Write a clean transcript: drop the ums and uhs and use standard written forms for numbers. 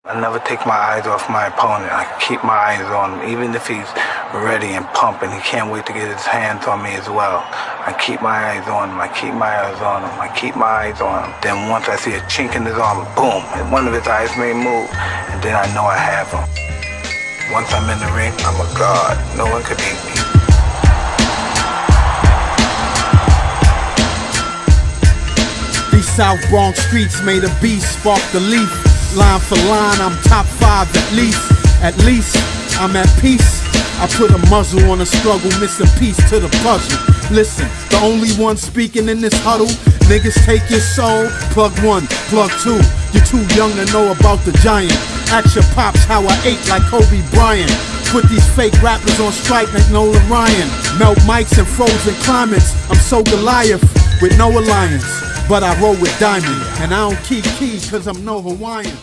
I never take my eyes off my opponent. I keep my eyes on him. Even if he's ready and pumping, he can't wait to get his hands on me as well. I keep my eyes on him. I keep my eyes on him. I keep my eyes on him. Then once I see a chink in his armor, boom, and one of his eyes may move, and then I know I have him. Once I'm in the ring, I'm a god. No one could beat me. These South Bronx streets made a beast, spark the leaf. Line for line, I'm top 5 at least. At least, I'm at peace. I put a muzzle on a struggle, missing piece to the puzzle. Listen, the only one speaking in this huddle. Niggas take your soul, plug 1, plug 2. You're too young to know about the giant. Ask your pops how I ate like Kobe Bryant. Put these fake rappers on strike like Nolan Ryan. Melt mics in frozen climates. I'm so Goliath with no alliance. But I roll with Diamond, and I don't keep keys cause I'm no Hawaiian.